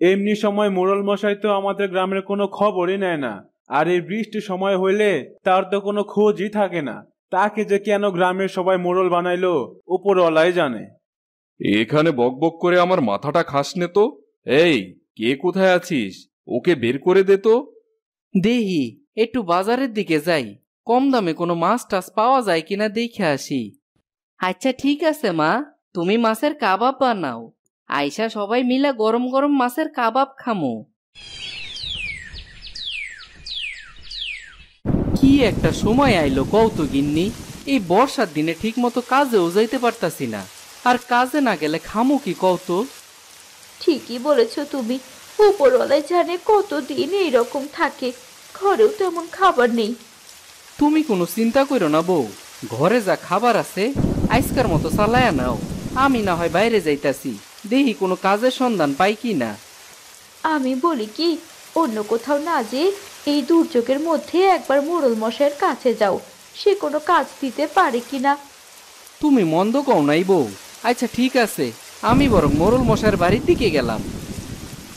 এমনি সময় মোড়ল মশাই তো আমাদের গ্রামের কোনো খবরই নেয় না। আর এই বৃষ্টির সময় হইলে তার তো কোনো খোঁজই থাকে না। তাকে যে কেন গ্রামের সবাই মোড়ল বানাইলো উপরওয়ালাই জানে। এখানে বকবক করে আমার মাথাটা খাস নে তো। এই, কে কোথায় আছিস? ওকে বের করে দে তো। দেহি একটু বাজারের দিকে যাই, কম দামে কোনো মাছ টাছ পাওয়া যায় কিনা দেখে আসি। আচ্ছা ঠিক আছে মা, তুমি মাছের কাবাব বানাও, আইসা সবাই মিলে গরম গরম মাছের কাবাব খামো। কি একটা সময় আইলো কৌত গিন্নি, এই বর্ষার দিনে ঠিক মতো কাজেও যাইতে পারতাছি না, আর কাজে না গেলে খামো কি কৌত? ঠিকই বলেছ তুমি, উপরওয়ালাই জানে কতদিন এইরকম থাকে, ঘরেও তেমন খাবার নেই। তুমি কোনো চিন্তা করো না বউ, ঘরে যা খাবার আছে আজকার মতো চালায়া নাও, আমি না হয় বাইরে যাইতাছি, দেখি কোনো কাজের সন্ধান পাই কি না। আমি বলি কি, অন্য কোথাও না যে এই দুর্যোগের মধ্যে একবার মোড়ল মশাইয়ের কাছে যাও, সে কোনো কাজ দিতে পারে কিনা। তুমি মন্দ কও নাই বউ। আচ্ছা ঠিক আছে, আমি বরং মোড়ল মশাইয়ের বাড়ির দিকে গেলাম।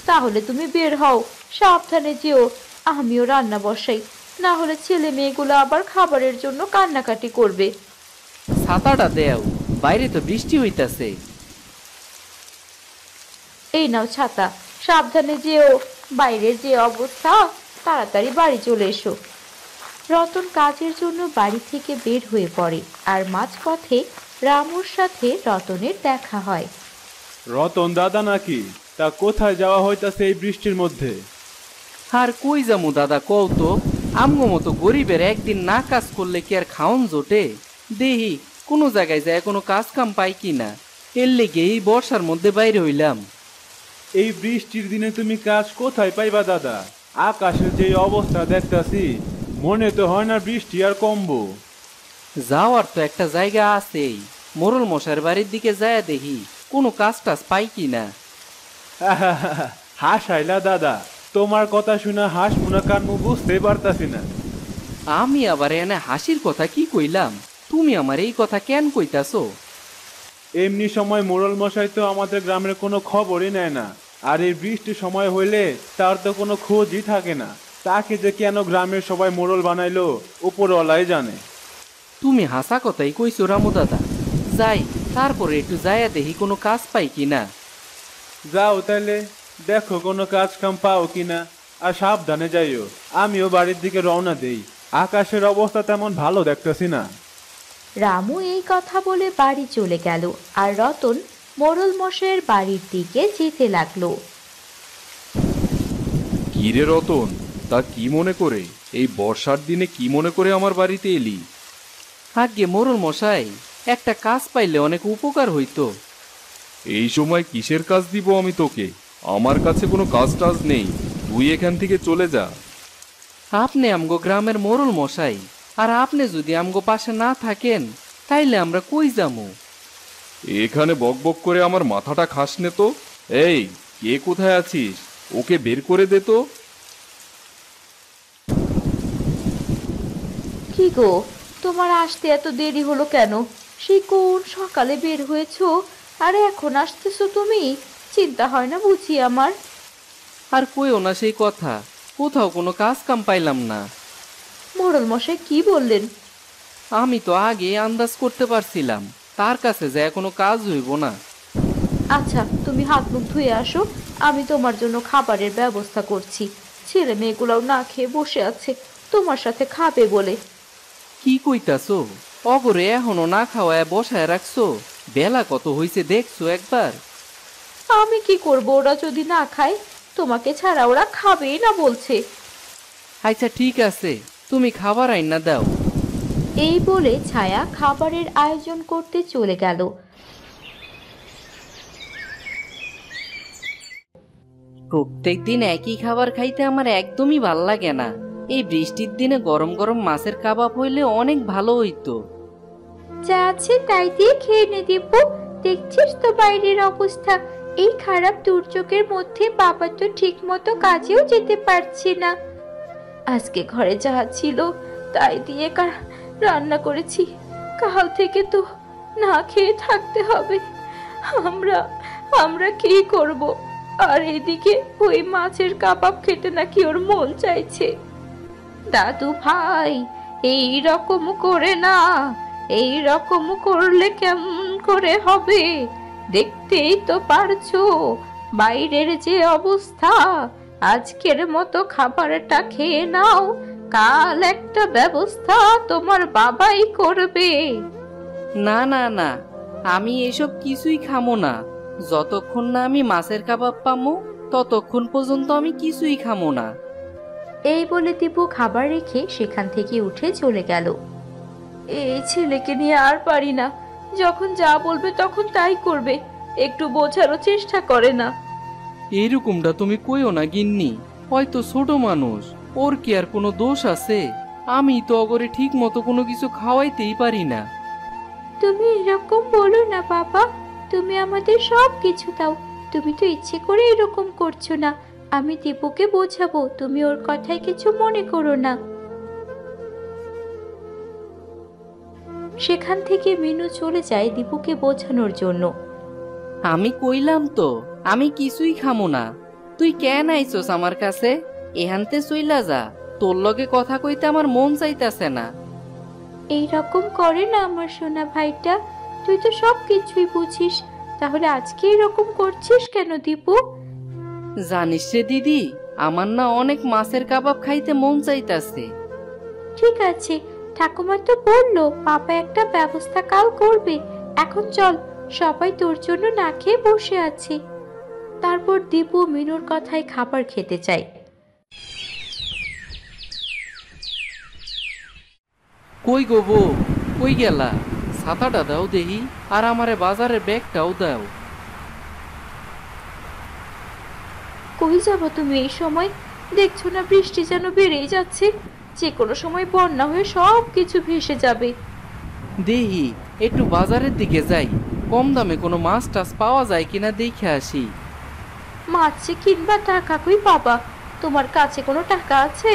তাহলে তুমি বের হও, সাবধানে যেও, আমিও রান্না বসাই, না হলে ছেলে মেয়েগুলো আবার খাবারের জন্য কান্নাকাটি করবে। ছাতাটা দেও, বাইরে তো বৃষ্টি হইতাছে। এই নাও ছাতা, সাবধানে যেও, বাইরের যে অবস্থা, তাড়াতাড়ি বাড়ি চলে এসো। রতন কাজের জন্য বাড়ি থেকে বের হয়ে পড়ে, আর মাঝপথে রামুর সাথে রতনের দেখা হয়। রতন দাদা নাকি? তা কোথায় যাওয়া হইতাছে এই বৃষ্টির মধ্যে? আর কই যামু দাদা কও তো, আমগো মতো গরিবের একদিন না কাজ করলে কি আর খাওন জোটে? দেহি কোনো জায়গায় যায় কোনো কাজ কাম পাই কি না, এর লেগে এই বর্ষার মধ্যে বাইরে হইলাম। এই বৃষ্টির দিনে তুমি কাজ কোথায় পাইবা দাদা? আকাশের যে অবস্থা দেখতাছি, মনে তো হয় না বৃষ্টি আর কমবো। যাওয়ার তো একটা জায়গা আছেই, মোড়ল মশার বাড়ির দিকে যায় দেখি কোনো কাজ টাজ পাই কি না। হাসাইলা দাদা, তোমার কথা শুনে হাস মুনা কানমু বুঝতে পারতাছি না। আমি আবার এনে হাসির কথা কি কইলাম? তুমি আমার এই কথা কেন কইতাছো? এমনি সময় মোড়ল মশাই তো আমাদের গ্রামের কোনো খবরই নেয় না। আর এই বৃষ্টির সময় হইলে তার তো কোনো খোঁজই থাকে না। তাকে যে কেন গ্রামের সবাই মোড়ল বানাইলো উপরওয়ালাই জানে। তুমি হাসা কথাই কইছো রামু দাদা, যাই তারপরে একটু যাইয়া দেখি কোনো কাজ পাই কিনা। যাও তাইলে, দেখো কোনো কাজ কাম পাও কিনা, আর সাবধানে যাইও। আমিও বাড়ির দিকে রওনা দেই, আকাশের অবস্থা তেমন ভালো দেখতেছি না। রামু এই কথা বলে বাড়ি চলে গেল, আর রতন মোড়ল মশাইয়ের বাড়ির দিকে যেতে লাগলো। কি রে রতন, তা কি মনে করে এই বর্ষার দিনে কি মনে করে আমার বাড়িতে এলি? আগে মোড়ল মশাই, একটা কাজ পাইলে অনেক উপকার হইতো। এই সময় কিসের কাজ দিব আমি তোকে? আমার কাছে কোনো কাজ টাজ নেই, তুই এখান থেকে চলে যা। আপনি আমগো গ্রামের মোড়ল মশাই, আর আপনি যদি আমগো পাশে না থাকেন তাইলে আমরা কই যামু? এখানে বকবক করে আমার মাথাটা খাস নে তো। এই, কে কোথায় আছিস? ওকে বের করে দে তো। কি গো, তোমার আসতে এত দেরি হলো কেন? সেই কোন সকালে বের হয়েছো, আর এখন আসতেছো তুমি? চিন্তা হয় না বুঝি আমার? আর কইও না সেই কথা, কোথাও কোনো কাজ কাম পাইলাম না। মোড়ল মশাই কি বললেন? আমি তো আগে আন্দাজ করতে পারছিলাম তার কাছে যায় কোনো কাজ হইব না। আচ্ছা, তুমি হাত মুখ ধুয়ে আসো, আমি তোমার জন্য খাবারের ব্যবস্থা করছি। ছেলে মেয়েগুলোও না খেয়ে বসে আছে, তোমার সাথে খাবে বলে। কি কইতাছো? অগরে এখনো না খাওয়ায় বসায় রাখছো? বেলা কত হইছে দেখছো একবার? আমি কি করব, ওরা যদি না খায়? তোমাকে ছাড়া ওরা খাবেই না বলছে। আচ্ছা ঠিক আছে, তুমি খাবার আইনা দাও। এই বলে ছায়া খাবারের আয়োজন করতে চলে গেল। প্রত্যেক দিন একই খাবার খাইতে আমার একদমই ভাল লাগে না। এই বৃষ্টির দিনে গরম গরম মাছের কাবাব হইলে অনেক ভালো হইতো। যা আছে তাই দিয়ে খেয়ে নে দিব্যু, দেখছিস তো বাইরের অবস্থা। এই খারাপ দুর্যোগের মধ্যে বাবা তো ঠিক মতো কাজেও যেতে পারছে না। আজকে ঘরে যা ছিল তাই দিয়ে রান্না করেছি, কাল থেকে তো না খেয়ে থাকতে হবে। আমরা আমরা কি করব? আর এদিকে ওই মাছের কাবাব খেতে নাকি ওর মন চাইছে। দাদু ভাই, এই রকম করে না, এই রকম করলে কেমন করে হবে? দেখতেই তো পারছো বাইরের যে অবস্থা। আজকের মতো খাবারটা খেয়ে নাও, কাল একটা ব্যবস্থা তোমার বাবাই করবে। না না না, আমি এসব কিছুই খামো না। যতক্ষণ না আমি মাছের কাবাব পামো ততক্ষণ পর্যন্ত আমি কিছুই খামো না। এই বলে দীপু খাবার রেখে সেখান থেকে উঠে চলে গেল। এই ছেলেকে নিয়ে আর পারি না, যখন যা বলবে তখন তাই করবে, একটু বোঝারও চেষ্টা করে না। এইরকমটা তুমি কইও না গিন্নি, হয়তো ছোট মানুষ, ওর কি আর কোনো দোষ আছে? আমি তো অগরে ঠিক মতো কোনো কিছু খাওয়াইতেই পারি না। তুমি এরকম বলো না বাবা, তুমি আমাদের সব কিছু দাও, তুমি তো ইচ্ছে করে এরকম করছো না। আমি দীপুকে বোঝাবো, তুমি ওর কথায় কিছু মনে করো না। সেখান থেকে মিনু চলে যায় দীপুকে বোঝানোর জন্য। আমি কইলাম তো আমি কিছুই খামো না। তুই কেন আইছস আমার কাছে? এহানতে চইলা যা, তোর লগে কথা কইতে আমার মন চাইতাছে না। এই রকম করে না আমার সোনা ভাইটা, তুই তো সব কিছুই বুঝিস, তাহলে আজকে এরকম করছিস কেন দীপু? জানিস রে দিদি, আমার না অনেক মাছের কাবাব খাইতে মন চাইতাছে। ঠিক আছে, ঠাকুমা তো বললো পাপা একটা ব্যবস্থা কাল করবে। এখন চল, সবাই তোর জন্য না খেয়ে বসে আছে। তারপর দীপু মিনুর কথায় খাবার খেতে চায়। কই গো বউ, কই গেলা? ছাতাটা দাও দেহি, আর আমারে বাজারের ব্যাগটাও দাও। কই যাবো তুমি এই সময়? দেখছো না বৃষ্টি যেন বেড়েই যাচ্ছে, যে কোনো সময় বন্যা হয়ে সব কিছু ভেসে যাবে। দেহি একটু বাজারের দিকে যাই, কম দামে কোনো মাছ টাছ পাওয়া যায় কিনা দেখে আসি। মাছ যে কিনবা টাকা কই পাবা? তোমার কাছে কোনো টাকা আছে?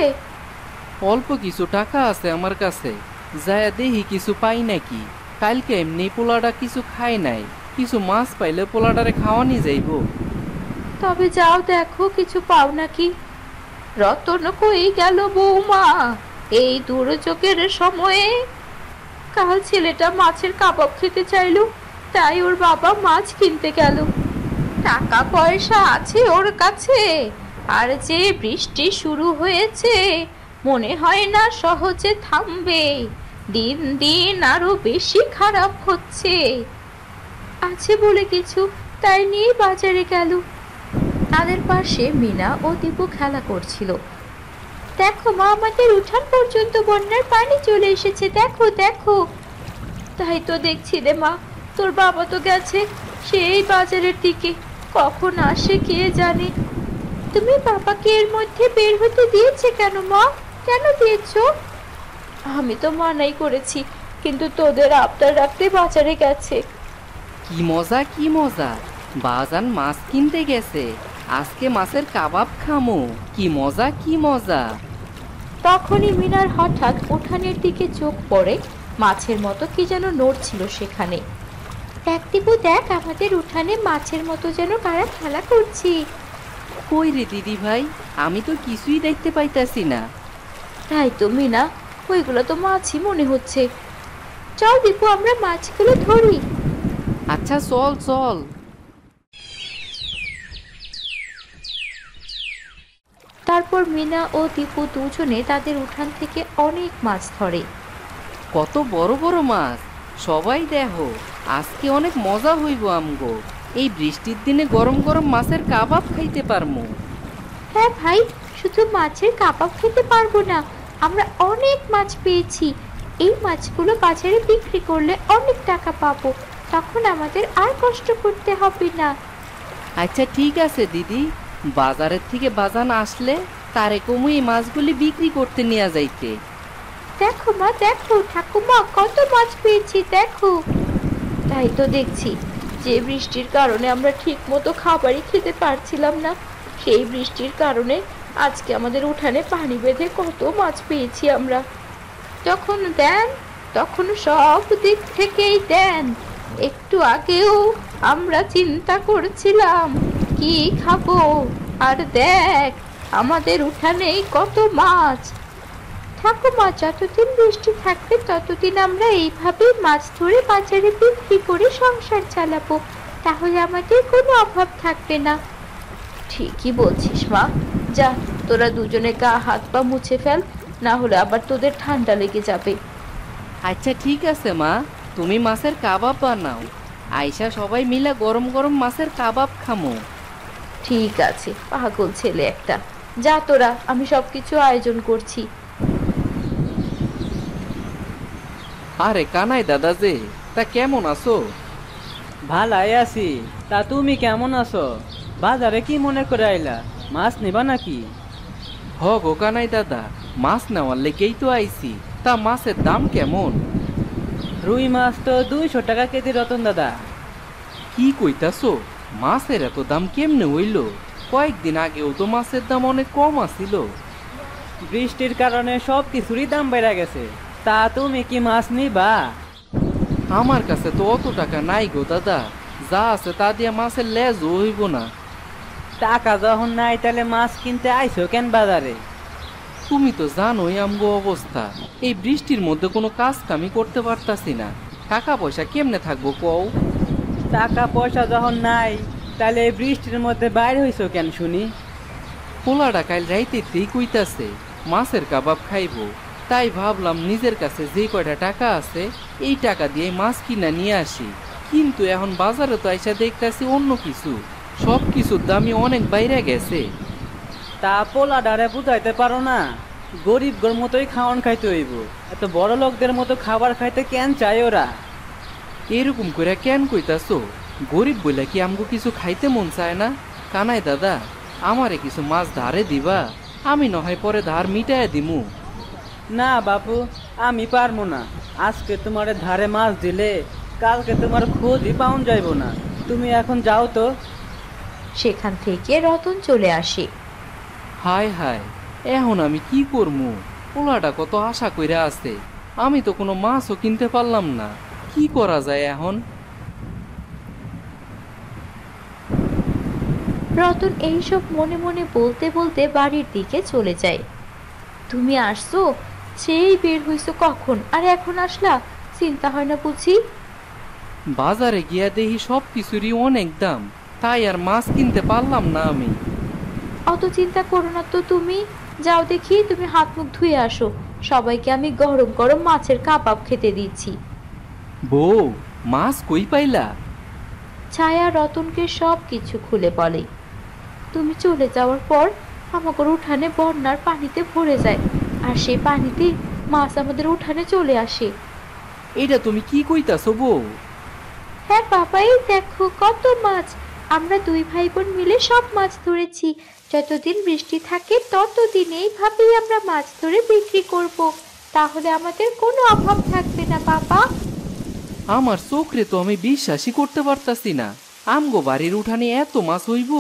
অল্প কিছু টাকা আছে আমার কাছে, যায় দেহি কিছু পাই নাকি। কালকে এমনি পোলাটা কিছু খাই নাই, কিছু মাছ পাইলে পোলাটারে খাওয়ানি যাইব। তবে যাও দেখো কিছু পাও নাকি। রতন কই গেল বৌমা এই দুর্যোগের সময়ে? কাল ছেলেটা মাছের কাবাব খেতে চাইলো, তাই ওর বাবা মাছ কিনতে গেল। টাকা পয়সা আছে ওর কাছে, আর যে বৃষ্টি শুরু হয়েছে মনে হয় না সহজে থামবে। দিন দিন আরো বেশি খারাপ হচ্ছে। আছে বলে কিছু, তাই নিয়ে বাজারে গেল। তাদের পাশে মিনা ও দীপু খেলা করছিল। দেখো মা, আমাদের উঠান পর্যন্ত বন্যার পানি চলে এসেছে, দেখো দেখো। তাই তো দেখছি রে মা, তোর বাবা তো গেছে সেই বাজারের দিকে, কখন আসে কে জানে। তুমি বাবাকে এর মধ্যে বের হতে দিয়েছে কেন মা? কেন দিয়েছো? আমি তো মানাই করেছি, কিন্তু তোদের আবদার রাখতে বাজারে গেছে। কি মজা কি মজা, বাজান মাছ কিনতে গেছে, আজকে মাছের কাবাব খামো, কি মজা কি মজা। তখনই মিনার হঠাৎ উঠানের দিকে চোখ পড়ে, মাছের মতো কি যেন নড়ছিল সেখানে। দেখ দীপু দেখ, আমাদের উঠানে মাছের মতো যেন কারা খেলা করছি। কই রে দিদি ভাই, আমি তো কিছুই দেখতে পাইতাছি না। তাই তো মিনা, ওইগুলো তো মাছই মনে হচ্ছে। চল দীপু, আমরা মাছগুলো ধরি। আচ্ছা চল চল। তারপর মিনা ও দীপু দুজনে তাদের উঠান থেকে অনেক মাছ ধরে। কত বড় বড় মাছ, সবাই দেখো, আজকে অনেক মজা হইব আমগো। এই বৃষ্টির দিনে গরম গরম মাছের কাবাব খাইতে পারমু। হ্যাঁ ভাই, শুধু মাছের কাবাব খেতে পারবো না, আমরা অনেক মাছ পেয়েছি। এই মাছগুলো বাজারে বিক্রি করলে অনেক টাকা পাবো, তখন আমাদের আর কষ্ট করতে হবে না। আচ্ছা ঠিক আছে দিদি, বাজারের থেকে বাজান আসলে তারে কমু এই মাছগুলি বিক্রি করতে নিয়ে যাইতে। দেখো মা দেখো, ঠাকুমা কত মাছ পেয়েছি দেখো। তাই তো দেখছি, যে বৃষ্টির কারণে আমরা ঠিক মতো খাবারই খেতে পারছিলাম না, সেই বৃষ্টির কারণে আজকে আমাদের উঠানে পানি বেঁধে কত মাছ পেয়েছি আমরা। যখন দেন তখন সব দিক থেকেই দেন। একটু আগেও আমরা চিন্তা করছিলাম কি খাবো? আর দেখ, আমাদের উঠানেই কত মাছ। ঠাকুমা, যতদিন বৃষ্টি থাকবে ততদিন আমরা এইভাবেই মাছ ধরে বাজারে বিক্রি করে সংসার চালাবো। তাহলে আমাদের কোনো অভাব থাকবে না। ঠিকই বলছিস মা। যা, তোরা দুজনে গা হাত পা মুছে ফেল, না হলে আবার তোদের ঠান্ডা লেগে যাবে। আচ্ছা ঠিক আছে মা, তুমি মাছের কাবাব বানাও। আয়শা সবাই মিলে গরম গরম মাছের কাবাব খামো। ঠিক আছে, পাগল ছেলে একটা। যা তোরা, আমি সবকিছু আয়োজন করছি। আরে কানাই দাদা যে, তা কেমন আছো? ভালাই আছি। তা তুমি কেমন আছো? বাজারে কি মনে করে আইলা? মাছ নিবা নাকি? হ গো কানাই দাদা, মাছ নেওয়ার লেগেই তো আইছি। তা মাছের দাম কেমন? রুই মাছ তো 200 টাকা কেজি রতন দাদা। কি কইতাছো? মাছের এত দাম কেমনে হইল? কয়েকদিন আগেও তো মাছের দাম অনেক কম আছিল। বৃষ্টির কারণে সব কিছুরই দাম বেড়ে গেছে। তা তুমি কি মাছ নিবা? আমার কাছে তো অত টাকা নাই গো দাদা, যা আছে তা দিয়ে মাছের লেজও হইব না। টাকা যখন নাই তাহলে মাছ কিনতে আইছো কেন বাজারে? তুমি তো জানোই আমগো অবস্থা, এই বৃষ্টির মধ্যে কোনো কাজ কামি করতে পারতাছি না। টাকা পয়সা কেমনে থাকবো কও? টাকা পয়সা যখন নাই তাহলে এই বৃষ্টির মধ্যে বাইরে হইছো কেন শুনি? পোলাটা কাল রাইতেই কইতাছে মাছের কাবাব খাইবো, তাই ভাবলাম নিজের কাছে যে কয়টা টাকা আছে এই টাকা দিয়ে মাছ কিনা নিয়ে আসি। কিন্তু এখন বাজারে তো আইসা দেখতাছি অন্য কিছু, সব কিছুর দামই অনেক বাইরে গেছে। তা পোলা ডারে বুঝাইতে পারো না? গরিবগর মতোই খাওয়ান খাইতে হইব। এত বড় লোকদের মতো খাবার খাইতে কেন চাই ওরা? এরকম করে কেন কইতাছো? গরিব বইলা কি আমগো কিছু খাইতে মন চায় না? কানাই দাদা, আমারে কিছু মাছ ধারে দিবা, আমি নয় পরে ধার মিটায় দিমু। না বাপু, আমি পারবো না। আজকে তোমার ধারে মাছ দিলে কালকে তোমার খোঁজই পাউন যাইব না। তুমি এখন যাও তো। সেখান থেকে রতন চলে আসে। হায় হায়, এখন আমি কি করমু? পোলাটা কত আশা কইরা আছে, আমি তো কোনো মাছও কিনতে পারলাম না। কি করা যায় এখন? রতন এইসব মনে মনে বলতে বলতে বাড়ির দিকে চলে যায়। তুমি আসছো? সেই বের হইছো কখন, আর এখন আসলা? চিন্তা হয় না বুঝি? বাজারে গিয়া দেখি সব কিছুরই অনেক দাম, তাই আর মাছ কিনতে পারলাম না আমি। অত চিন্তা করো না তো তুমি। যাও দেখি, তুমি হাত মুখ ধুয়ে আসো। সবাইকে আমি গরম গরম মাছের কাবাব খেতে দিচ্ছি। বউ, মাছ কই পাইলা? ছায়া রতনকে সব কিছু খুলে বলে। তুমি চলে যাওয়ার পর আমাদের উঠানে বন্যার পানিতে ভরে যায়, আর সেই পানিতে মাছ আমাদের উঠানে চলে আসে। এটা তুমি কি কইতাছো বউ? হ্যাঁ বাবা, এই দেখো কত মাছ। আমরা দুই ভাই বোন মিলে সব মাছ ধরেছি। যতদিন বৃষ্টি থাকে ততদিন এইভাবেই আমরা মাছ ধরে বিক্রি করব। তাহলে আমাদের কোনো অভাব থাকবে না বাবা। আমার চোখরে তো আমি বিশ্বাসই করতে পারতাছি না, আমগো বাড়ির উঠানে এত মাছ হইব।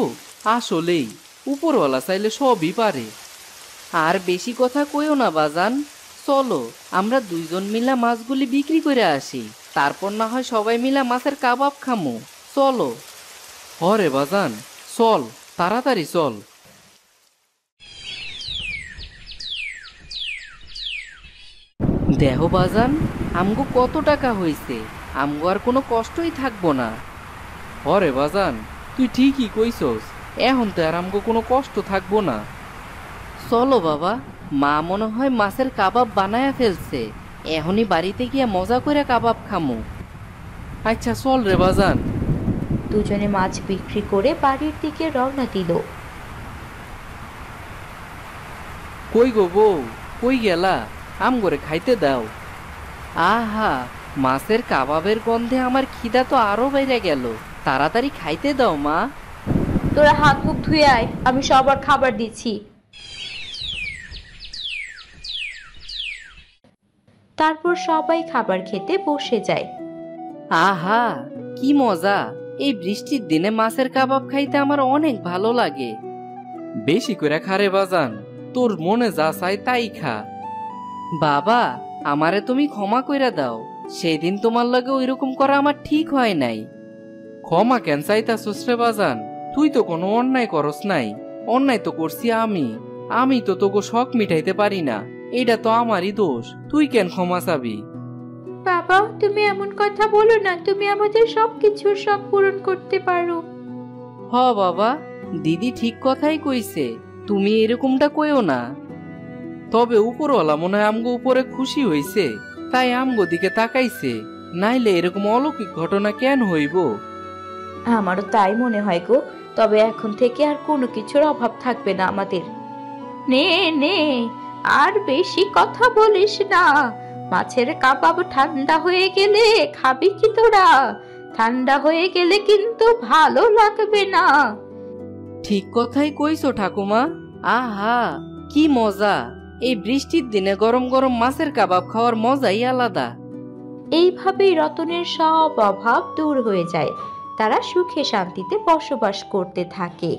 আসলেই উপরওয়ালা চাইলে সবই পারে। আর বেশি কথা কইও না বাজান, চলো আমরা দুইজন মিলা মাছগুলি বিক্রি করে আসি, তারপর না হয় সবাই মিলা মাছের কাবাব খামো। চলো। হরে বাজান, চল, তাড়াতাড়ি চল। দেহ বাজান, আমগো কত টাকা হইছে, আমগো আর কোনো কষ্টই থাকবো না। হরে বাজান, তুই ঠিকই কইছস, এখন তো আর আমগো কোনো কষ্ট থাকবো না। চলো বাবা, মা মনে হয় মাছের কাবাব বানায়া ফেলছে, এখনই বাড়িতে গিয়ে মজা করে কাবাব খামু। আচ্ছা চল রে বাজান। দুজনে মাছ বিক্রি করে বাড়ির দিকে রওনা দিল। কই গো বউ, কই গেলা? আমগরে খাইতে দাও। আহা, মাছের কাবাবের গন্ধে আমার খিদা তো আরো বেড়ে গেল, তাড়াতাড়ি খাইতে দাও মা। তোরা হাত মুখ ধুয়ে আয়, আমি সবার খাবার দিচ্ছি। তারপর সবাই খাবার খেতে বসে যায়। আহা, কি মজা! এই বৃষ্টির দিনে মাছের কাবাব খাইতে আমার অনেক ভালো লাগে। বেশি করে খারে বাজান, তোর মনে যা চাই তাই খা। বাবা, আমারে তুমি ক্ষমা কইরা দাও, সেদিন তোমার লগে ওইরকম করা আমার ঠিক হয় নাই। ক্ষমা কেন চাইতাছস রে বাজান? তুই তো কোনো অন্যায় করস নাই, অন্যায় তো করছি আমি তো তোকে শখ মিটাইতে পারি না, এটা তো আমারই দোষ, তুই কেন ক্ষমা চাবি? বাবা, তুমি এমন কথা বলো না, তুমি আমাদের সবকিছুর শখ পূরণ করতে পারো। হ বাবা, দিদি ঠিক কথাই কইছে, তুমি এরকমটা কইও না। তবে উপরওয়ালা মনে হয় আমগো উপরে খুশি হইছে, তাই আমগো দিকে তাকাইছে, নাইলে এরকম অলৌকিক ঘটনা কেন হইব? আমারও তাই মনে হয় গো। তবে এখন থেকে আর কোনো কিছুর অভাব থাকবে না আমাদের। নে নে, আর বেশি কথা বলিস না। মাছের কাবাব ঠান্ডা হয়ে গেলে খাবি কি তোরা? ঠান্ডা হয়ে গেলে কিন্তু ভালো লাগবে না। ঠিক কথাই কইছো ঠাকুমা। আহা, কি মজা! এই বৃষ্টির দিনে গরম গরম মাছের কাবাব খাওয়ার মজাই আলাদা। এইভাবেই রতনের সব অভাব দূর হয়ে যায়। তারা সুখে শান্তিতে বসবাস করতে থাকে।